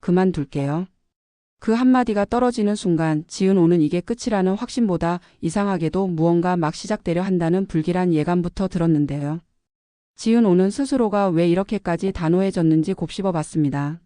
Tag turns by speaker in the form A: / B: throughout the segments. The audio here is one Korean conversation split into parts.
A: 그만둘게요. 그 한마디가 떨어지는 순간 지은호는 이게 끝이라는 확신보다 이상하게도 무언가 막 시작되려 한다는 불길한 예감부터 들었는데요. 지은호는 스스로가 왜 이렇게까지 단호해졌는지 곱씹어 봤습니다.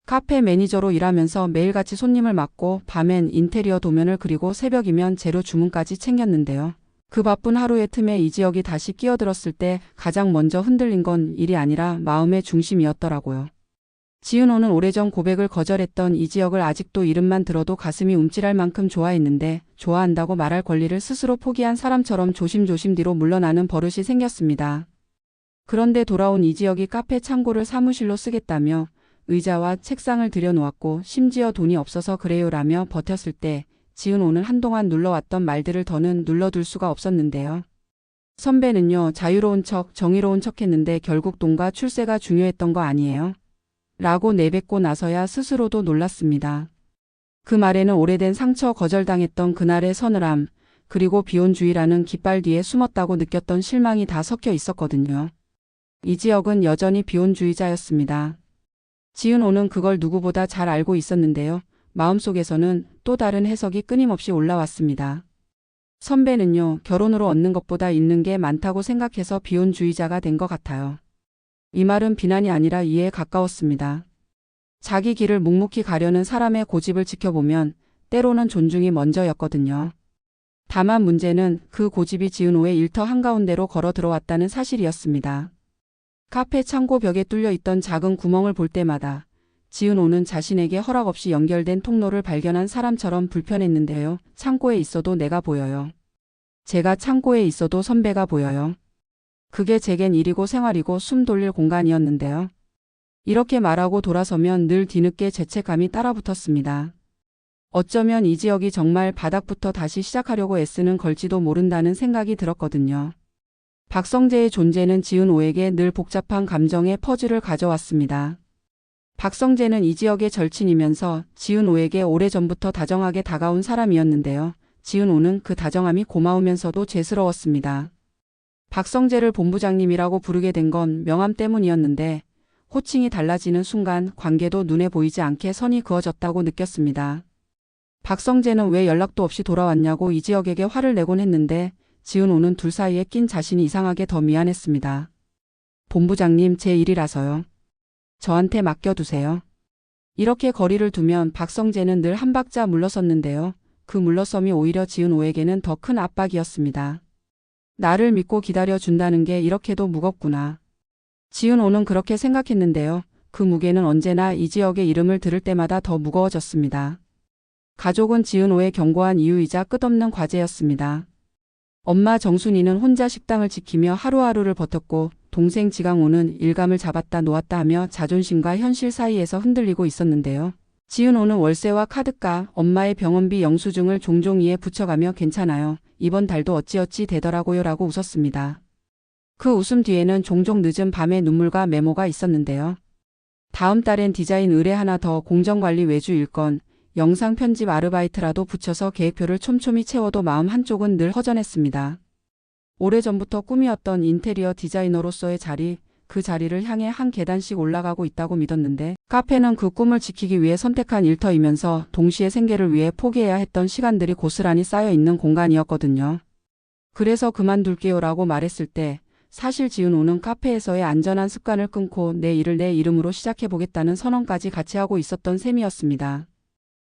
A: 카페 매니저로 일하면서 매일같이 손님을 맡고 밤엔 인테리어 도면을 그리고 새벽이면 재료 주문까지 챙겼는데요. 그 바쁜 하루의 틈에 이지혁이 다시 끼어들었을 때 가장 먼저 흔들린 건 일이 아니라 마음의 중심이었더라고요. 지은호는 오래전 고백을 거절했던 이지혁을 아직도 이름만 들어도 가슴이 움찔할 만큼 좋아했는데 좋아한다고 말할 권리를 스스로 포기한 사람처럼 조심조심 뒤로 물러나는 버릇이 생겼습니다. 그런데 돌아온 이지혁이 카페 창고를 사무실로 쓰겠다며 의자와 책상을 들여놓았고 심지어 돈이 없어서 그래요라며 버텼을 때 지은호는 한동안 눌러왔던 말들을 더는 눌러둘 수가 없었는데요. 선배는요, 자유로운 척, 정의로운 척 했는데 결국 돈과 출세가 중요했던 거 아니에요? 라고 내뱉고 나서야 스스로도 놀랐습니다. 그 말에는 오래된 상처 거절당했던 그날의 서늘함, 그리고 비혼주의라는 깃발 뒤에 숨었다고 느꼈던 실망이 다 섞여 있었거든요. 이지혁은 여전히 비혼주의자였습니다. 지은호는 그걸 누구보다 잘 알고 있었는데요. 마음속에서는 또 다른 해석이 끊임없이 올라왔습니다. 선배는요, 결혼으로 얻는 것보다 잃는 게 많다고 생각해서 비혼주의자가 된 것 같아요. 이 말은 비난이 아니라 이해에 가까웠습니다. 자기 길을 묵묵히 가려는 사람의 고집을 지켜보면 때로는 존중이 먼저였거든요. 다만 문제는 그 고집이 지은호의 일터 한가운데로 걸어 들어왔다는 사실이었습니다. 카페 창고 벽에 뚫려 있던 작은 구멍을 볼 때마다 지은호는 자신에게 허락 없이 연결된 통로를 발견한 사람처럼 불편했는데요. 창고에 있어도 내가 보여요. 제가 창고에 있어도 선배가 보여요. 그게 제겐 일이고 생활이고 숨 돌릴 공간이었는데요. 이렇게 말하고 돌아서면 늘 뒤늦게 죄책감이 따라붙었습니다. 어쩌면 이지혁이 정말 바닥부터 다시 시작하려고 애쓰는 걸지도 모른다는 생각이 들었거든요. 박성재의 존재는 지은호에게 늘 복잡한 감정의 퍼즐을 가져왔습니다. 박성재는 이지혁의 절친이면서 지은호에게 오래전부터 다정하게 다가온 사람이었는데요. 지은호는 그 다정함이 고마우면서도 죄스러웠습니다. 박성재를 본부장님이라고 부르게 된 건 명함 때문이었는데 호칭이 달라지는 순간 관계도 눈에 보이지 않게 선이 그어졌다고 느꼈습니다. 박성재는 왜 연락도 없이 돌아왔냐고 이지혁에게 화를 내곤 했는데 지은호는 둘 사이에 낀 자신이 이상하게 더 미안했습니다. 본부장님, 제 일이라서요. 저한테 맡겨두세요. 이렇게 거리를 두면 박성재는 늘 한 박자 물러섰는데요. 그 물러섬이 오히려 지은호에게는 더 큰 압박이었습니다. 나를 믿고 기다려준다는 게 이렇게도 무겁구나. 지은호는 그렇게 생각했는데요. 그 무게는 언제나 이지혁의 이름을 들을 때마다 더 무거워졌습니다. 가족은 지은호의 견고한 이유이자 끝없는 과제였습니다. 엄마 정순이는 혼자 식당을 지키며 하루하루를 버텼고 동생 지강호는 일감을 잡았다 놓았다 하며 자존심과 현실 사이에서 흔들리고 있었는데요. 지은호는 월세와 카드값, 엄마의 병원비 영수증을 종종 이에 붙여가며 괜찮아요. 이번 달도 어찌어찌 되더라고요 라고 웃었습니다. 그 웃음 뒤에는 종종 늦은 밤에 눈물과 메모가 있었는데요. 다음 달엔 디자인 의뢰 하나 더, 공정관리 외주 일건, 영상 편집 아르바이트라도 붙여서 계획표를 촘촘히 채워도 마음 한쪽은 늘 허전했습니다. 오래전부터 꿈이었던 인테리어 디자이너로서의 자리, 그 자리를 향해 한 계단씩 올라가고 있다고 믿었는데 카페는 그 꿈을 지키기 위해 선택한 일터이면서 동시에 생계를 위해 포기해야 했던 시간들이 고스란히 쌓여 있는 공간이었거든요. 그래서 그만둘게요 라고 말했을 때 사실 지은호는 카페에서의 안전한 습관을 끊고 내 일을 내 이름으로 시작해보겠다는 선언까지 같이 하고 있었던 셈이었습니다.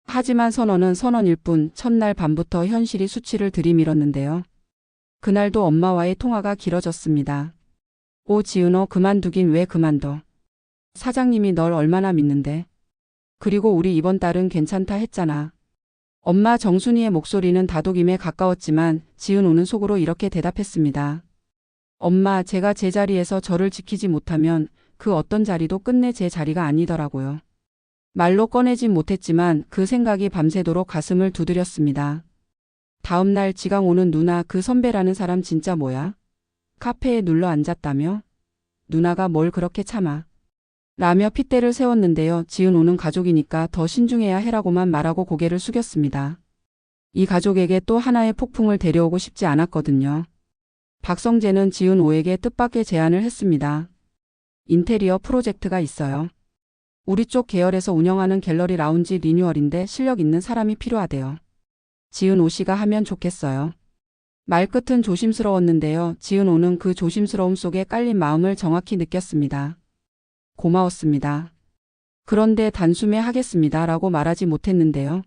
A: 하지만 선언은 선언일 뿐 첫날 밤부터 현실이 수치를 들이밀었는데요. 그날도 엄마와의 통화가 길어졌습니다. 오 지은호, 그만두긴 왜 그만둬. 사장님이 널 얼마나 믿는데. 그리고 우리 이번 달은 괜찮다 했잖아. 엄마 정순이의 목소리는 다독임에 가까웠지만 지은호는 속으로 이렇게 대답했습니다. 엄마, 제가 제 자리에서 저를 지키지 못하면 그 어떤 자리도 끝내 제 자리가 아니더라고요. 말로 꺼내진 못했지만 그 생각이 밤새도록 가슴을 두드렸습니다. 다음 날 지강호는 누나, 그 선배라는 사람 진짜 뭐야? 카페에 눌러 앉았다며? 누나가 뭘 그렇게 참아? 라며 핏대를 세웠는데요. 지은호는 가족이니까 더 신중해야 해라고만 말하고 고개를 숙였습니다. 이 가족에게 또 하나의 폭풍을 데려오고 싶지 않았거든요. 박성재는 지은호에게 뜻밖의 제안을 했습니다. 인테리어 프로젝트가 있어요. 우리 쪽 계열에서 운영하는 갤러리 라운지 리뉴얼인데 실력 있는 사람이 필요하대요. 지은오 씨가 하면 좋겠어요. 말끝은 조심스러웠는데요. 지은오는 그 조심스러움 속에 깔린 마음을 정확히 느꼈습니다. 고마웠습니다. 그런데 단숨에 하겠습니다라고 말하지 못했는데요.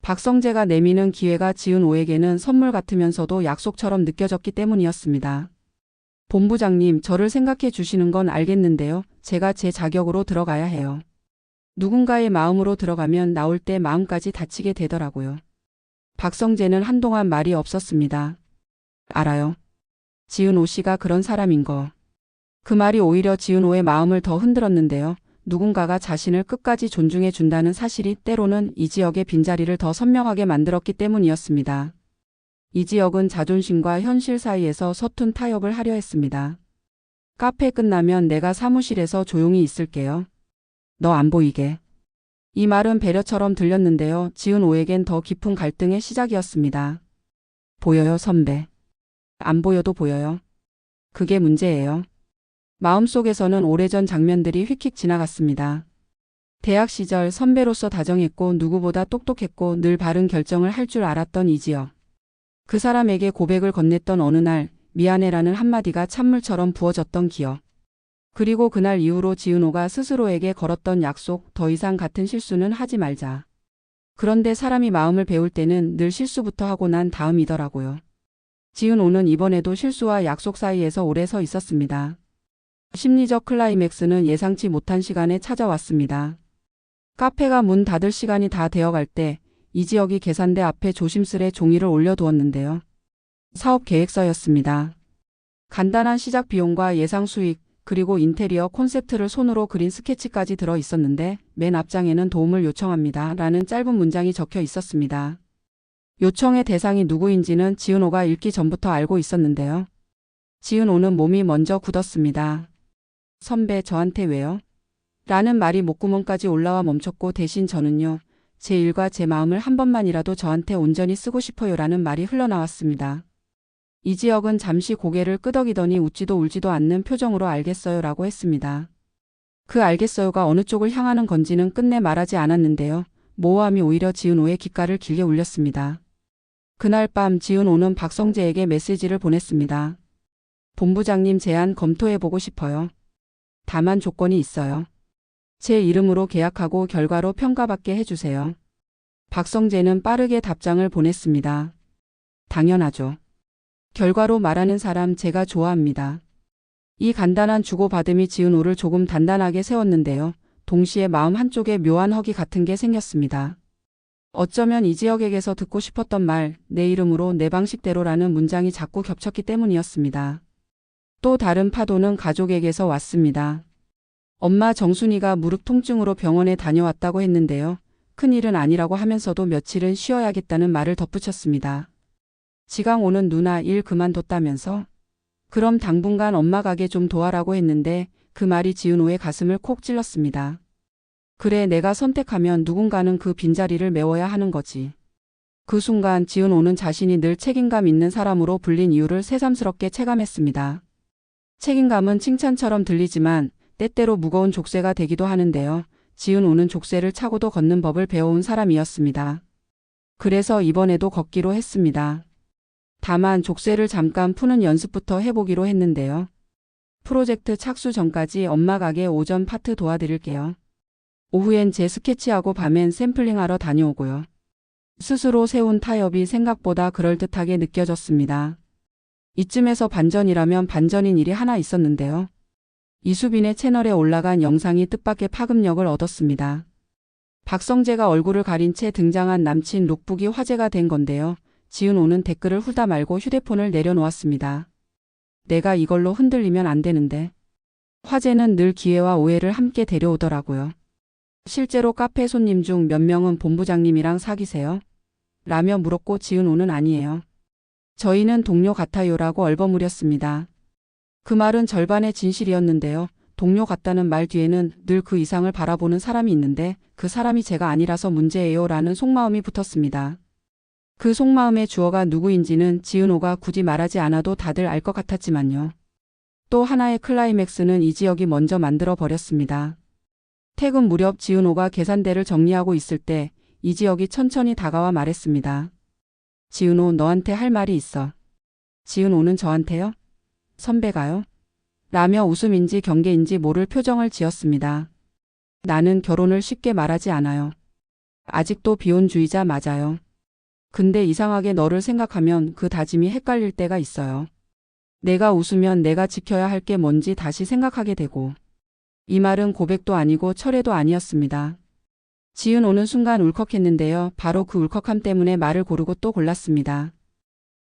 A: 박성재가 내미는 기회가 지은오에게는 선물 같으면서도 약속처럼 느껴졌기 때문이었습니다. 본부장님, 저를 생각해 주시는 건 알겠는데요. 제가 제 자격으로 들어가야 해요. 누군가의 마음으로 들어가면 나올 때 마음까지 다치게 되더라고요. 박성재는 한동안 말이 없었습니다. 알아요. 지은오 씨가 그런 사람인 거. 그 말이 오히려 지은오의 마음을 더 흔들었는데요. 누군가가 자신을 끝까지 존중해 준다는 사실이 때로는 이 지역의 빈자리를 더 선명하게 만들었기 때문이었습니다. 이 지역은 자존심과 현실 사이에서 서툰 타협을 하려 했습니다. 카페 끝나면 내가 사무실에서 조용히 있을게요. 너 안 보이게. 이 말은 배려처럼 들렸는데요. 지은오에겐 더 깊은 갈등의 시작이었습니다. 보여요, 선배. 안 보여도 보여요. 그게 문제예요. 마음속에서는 오래전 장면들이 휙휙 지나갔습니다. 대학 시절 선배로서 다정했고 누구보다 똑똑했고 늘 바른 결정을 할 줄 알았던 이지혁. 그 사람에게 고백을 건넸던 어느 날 미안해라는 한마디가 찬물처럼 부어졌던 기억. 그리고 그날 이후로 지은오가 스스로에게 걸었던 약속, 더 이상 같은 실수는 하지 말자. 그런데 사람이 마음을 배울 때는 늘 실수부터 하고 난 다음이더라고요. 지은오는 이번에도 실수와 약속 사이에서 오래 서 있었습니다. 심리적 클라이맥스는 예상치 못한 시간에 찾아왔습니다. 카페가 문 닫을 시간이 다 되어갈 때 이지혁이 계산대 앞에 조심스레 종이를 올려두었는데요. 사업 계획서였습니다. 간단한 시작 비용과 예상 수익, 그리고 인테리어 콘셉트를 손으로 그린 스케치까지 들어 있었는데 맨 앞장에는 도움을 요청합니다. 라는 짧은 문장이 적혀 있었습니다. 요청의 대상이 누구인지는 지은오가 읽기 전부터 알고 있었는데요. 지은오는 몸이 먼저 굳었습니다. 선배, 저한테 왜요? 라는 말이 목구멍까지 올라와 멈췄고 대신 저는요. 제 일과 제 마음을 한 번만이라도 저한테 온전히 쓰고 싶어요. 라는 말이 흘러나왔습니다. 이지혁은 잠시 고개를 끄덕이더니 웃지도 울지도 않는 표정으로 알겠어요 라고 했습니다. 그 알겠어요가 어느 쪽을 향하는 건지는 끝내 말하지 않았는데요. 모호함이 오히려 지은오의 귓가를 길게 울렸습니다. 그날 밤 지은오는 박성재에게 메시지를 보냈습니다. 본부장님 제안 검토해보고 싶어요. 다만 조건이 있어요. 제 이름으로 계약하고 결과로 평가받게 해주세요. 박성재는 빠르게 답장을 보냈습니다. 당연하죠. 결과로 말하는 사람 제가 좋아합니다. 이 간단한 주고받음이 지은오를 조금 단단하게 세웠는데요. 동시에 마음 한쪽에 묘한 허기 같은 게 생겼습니다. 어쩌면 이지혁에게서 듣고 싶었던 말, 내 이름으로 내 방식대로라는 문장이 자꾸 겹쳤기 때문이었습니다. 또 다른 파도는 가족에게서 왔습니다. 엄마 정순이가 무릎 통증으로 병원에 다녀왔다고 했는데요. 큰일은 아니라고 하면서도 며칠은 쉬어야겠다는 말을 덧붙였습니다. 지강 오는 누나 일 그만뒀다면서? 그럼 당분간 엄마 가게 좀 도와라고 했는데 그 말이 지은오의 가슴을 콕 찔렀습니다. 그래, 내가 선택하면 누군가는 그 빈자리를 메워야 하는 거지. 그 순간 지은오는 자신이 늘 책임감 있는 사람으로 불린 이유를 새삼스럽게 체감했습니다. 책임감은 칭찬처럼 들리지만 때때로 무거운 족쇄가 되기도 하는데요. 지은오는 족쇄를 차고도 걷는 법을 배워온 사람이었습니다. 그래서 이번에도 걷기로 했습니다. 다만 족쇄를 잠깐 푸는 연습부터 해보기로 했는데요. 프로젝트 착수 전까지 엄마 가게 오전 파트 도와드릴게요. 오후엔 제 스케치하고 밤엔 샘플링하러 다녀오고요. 스스로 세운 타협이 생각보다 그럴듯하게 느껴졌습니다. 이쯤에서 반전이라면 반전인 일이 하나 있었는데요. 이수빈의 채널에 올라간 영상이 뜻밖의 파급력을 얻었습니다. 박성재가 얼굴을 가린 채 등장한 남친 룩북이 화제가 된 건데요. 지은오는 댓글을 훑다 말고 휴대폰을 내려놓았습니다. 내가 이걸로 흔들리면 안 되는데. 화제는 늘 기회와 오해를 함께 데려오더라고요. 실제로 카페 손님 중 몇 명은 본부장님이랑 사귀세요? 라며 물었고 지은오는 아니에요. 저희는 동료 같아요라고 얼버무렸습니다. 그 말은 절반의 진실이었는데요. 동료 같다는 말 뒤에는 늘 그 이상을 바라보는 사람이 있는데 그 사람이 제가 아니라서 문제예요 라는 속마음이 붙었습니다. 그 속마음의 주어가 누구인지는 지은오가 굳이 말하지 않아도 다들 알 것 같았지만요. 또 하나의 클라이맥스는 이지혁이 먼저 만들어 버렸습니다. 퇴근 무렵 지은호가 계산대를 정리하고 있을 때 이지혁이 천천히 다가와 말했습니다. 지은호, 너한테 할 말이 있어. 지은호는 저한테요? 선배가요? 라며 웃음인지 경계인지 모를 표정을 지었습니다. 나는 결혼을 쉽게 말하지 않아요. 아직도 비혼주의자 맞아요. 근데 이상하게 너를 생각하면 그 다짐이 헷갈릴 때가 있어요. 내가 웃으면 내가 지켜야 할 게 뭔지 다시 생각하게 되고. 이 말은 고백도 아니고 철회도 아니었습니다. 지은호는 순간 울컥했는데요. 바로 그 울컥함 때문에 말을 고르고 또 골랐습니다.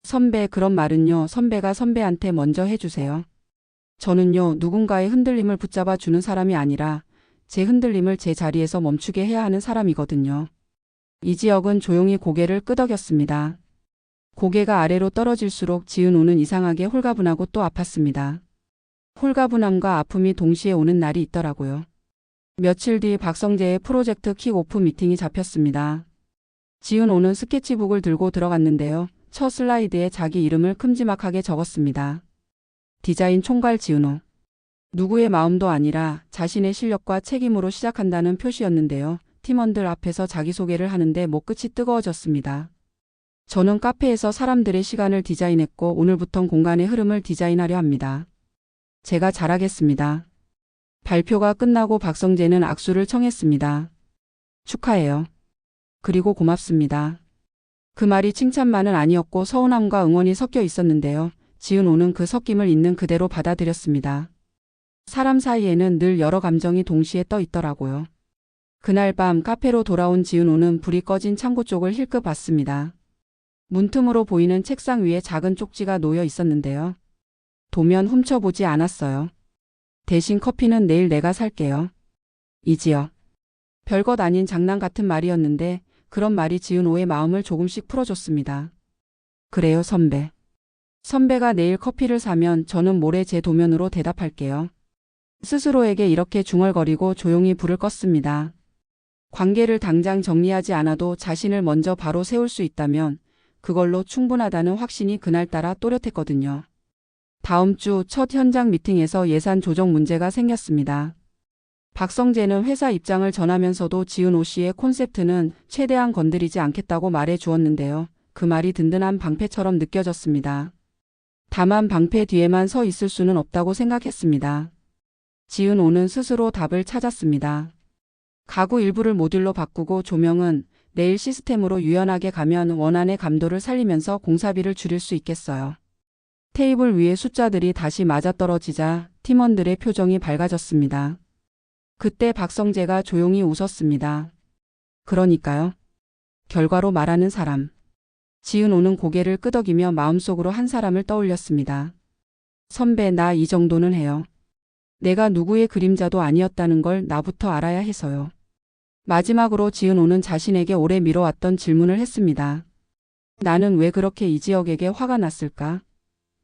A: 선배, 그런 말은요. 선배가 선배한테 먼저 해주세요. 저는요. 누군가의 흔들림을 붙잡아 주는 사람이 아니라 제 흔들림을 제 자리에서 멈추게 해야 하는 사람이거든요. 이지혁은 조용히 고개를 끄덕였습니다. 고개가 아래로 떨어질수록 지은호는 이상하게 홀가분하고 또 아팠습니다. 홀가분함과 아픔이 동시에 오는 날이 있더라고요. 며칠 뒤 박성재의 프로젝트 킥오프 미팅이 잡혔습니다. 지은호는 스케치북을 들고 들어갔는데요. 첫 슬라이드에 자기 이름을 큼지막하게 적었습니다. 디자인 총괄 지은호. 누구의 마음도 아니라 자신의 실력과 책임으로 시작한다는 표시였는데요. 팀원들 앞에서 자기소개를 하는데 목끝이 뜨거워졌습니다. 저는 카페에서 사람들의 시간을 디자인했고 오늘부턴 공간의 흐름을 디자인하려 합니다. 제가 잘하겠습니다. 발표가 끝나고 박성재는 악수를 청했습니다. 축하해요. 그리고 고맙습니다. 그 말이 칭찬만은 아니었고 서운함과 응원이 섞여 있었는데요. 지은호는 그 섞임을 있는 그대로 받아들였습니다. 사람 사이에는 늘 여러 감정이 동시에 떠 있더라고요. 그날 밤 카페로 돌아온 지은호는 불이 꺼진 창고 쪽을 힐끗 봤습니다. 문틈으로 보이는 책상 위에 작은 쪽지가 놓여 있었는데요. 도면 훔쳐보지 않았어요. 대신 커피는 내일 내가 살게요. 이지혁. 별것 아닌 장난 같은 말이었는데 그런 말이 지은호의 마음을 조금씩 풀어줬습니다. 그래요, 선배. 선배가 내일 커피를 사면 저는 모레 제 도면으로 대답할게요. 스스로에게 이렇게 중얼거리고 조용히 불을 껐습니다. 관계를 당장 정리하지 않아도 자신을 먼저 바로 세울 수 있다면 그걸로 충분하다는 확신이 그날따라 또렷했거든요. 다음 주 첫 현장 미팅에서 예산 조정 문제가 생겼습니다. 박성재는 회사 입장을 전하면서도 지은호 씨의 콘셉트는 최대한 건드리지 않겠다고 말해 주었는데요. 그 말이 든든한 방패처럼 느껴졌습니다. 다만 방패 뒤에만 서 있을 수는 없다고 생각했습니다. 지은호는 스스로 답을 찾았습니다. 가구 일부를 모듈로 바꾸고 조명은 내일 시스템으로 유연하게 가면 원안의 감도를 살리면서 공사비를 줄일 수 있겠어요. 테이블 위에 숫자들이 다시 맞아떨어지자 팀원들의 표정이 밝아졌습니다. 그때 박성재가 조용히 웃었습니다. 그러니까요. 결과로 말하는 사람. 지은호는 고개를 끄덕이며 마음속으로 한 사람을 떠올렸습니다. 선배, 나 이 정도는 해요. 내가 누구의 그림자도 아니었다는 걸 나부터 알아야 해서요. 마지막으로 지은호는 자신에게 오래 미뤄왔던 질문을 했습니다. 나는 왜 그렇게 이지혁에게 화가 났을까?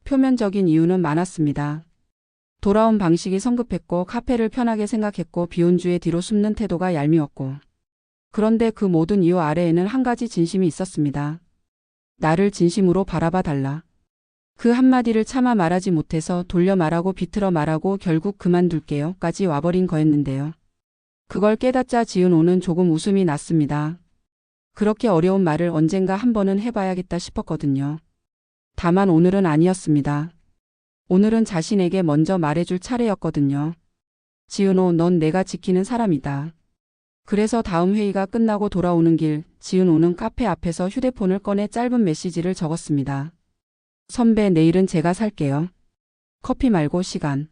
A: 표면적인 이유는 많았습니다. 돌아온 방식이 성급했고 카페를 편하게 생각했고 비혼주의 뒤로 숨는 태도가 얄미웠고. 그런데 그 모든 이유 아래에는 한 가지 진심이 있었습니다. 나를 진심으로 바라봐 달라. 그 한마디를 차마 말하지 못해서 돌려 말하고 비틀어 말하고 결국 그만둘게요 까지 와버린 거였는데요. 그걸 깨닫자 지은호는 조금 웃음이 났습니다. 그렇게 어려운 말을 언젠가 한 번은 해봐야겠다 싶었거든요. 다만 오늘은 아니었습니다. 오늘은 자신에게 먼저 말해줄 차례였거든요. 지은호, 넌 내가 지키는 사람이다. 그래서 다음 회의가 끝나고 돌아오는 길, 지은호는 카페 앞에서 휴대폰을 꺼내 짧은 메시지를 적었습니다. 선배, 내일은 제가 살게요. 커피 말고 시간.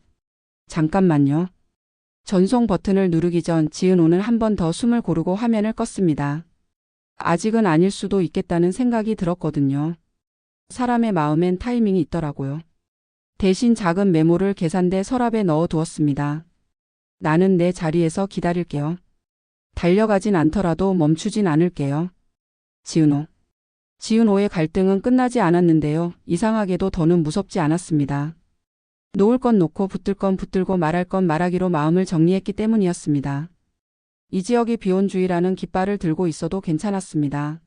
A: 잠깐만요. 전송 버튼을 누르기 전 지은호는 한 번 더 숨을 고르고 화면을 껐습니다. 아직은 아닐 수도 있겠다는 생각이 들었거든요. 사람의 마음엔 타이밍이 있더라고요. 대신 작은 메모를 계산대 서랍에 넣어 두었습니다. 나는 내 자리에서 기다릴게요. 달려가진 않더라도 멈추진 않을게요. 지은호. 지은호의 갈등은 끝나지 않았는데요. 이상하게도 더는 무섭지 않았습니다. 놓을 건 놓고 붙들 건 붙들고 말할 건 말하기로 마음을 정리했기 때문이었습니다. 이지혁이 비혼주의라는 깃발을 들고 있어도 괜찮았습니다.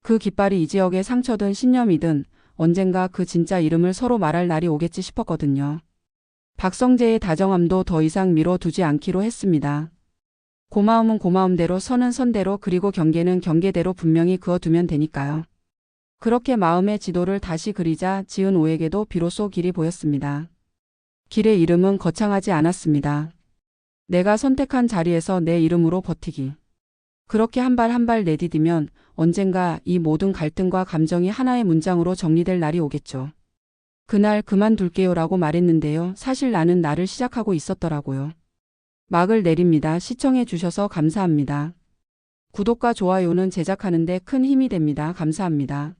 A: 그 깃발이 이지혁의 상처든 신념이든 언젠가 그 진짜 이름을 서로 말할 날이 오겠지 싶었거든요. 박성재의 다정함도 더 이상 미뤄두지 않기로 했습니다. 고마움은 고마움대로, 선은 선대로, 그리고 경계는 경계대로 분명히 그어두면 되니까요. 그렇게 마음의 지도를 다시 그리자 지은오에게도 비로소 길이 보였습니다. 길의 이름은 거창하지 않았습니다. 내가 선택한 자리에서 내 이름으로 버티기. 그렇게 한 발 한 발 내디디면 언젠가 이 모든 갈등과 감정이 하나의 문장으로 정리될 날이 오겠죠. 그날 그만둘게요라고 말했는데요. 사실 나는 나를 시작하고 있었더라고요. 막을 내립니다. 시청해 주셔서 감사합니다. 구독과 좋아요는 제작하는 데 큰 힘이 됩니다. 감사합니다.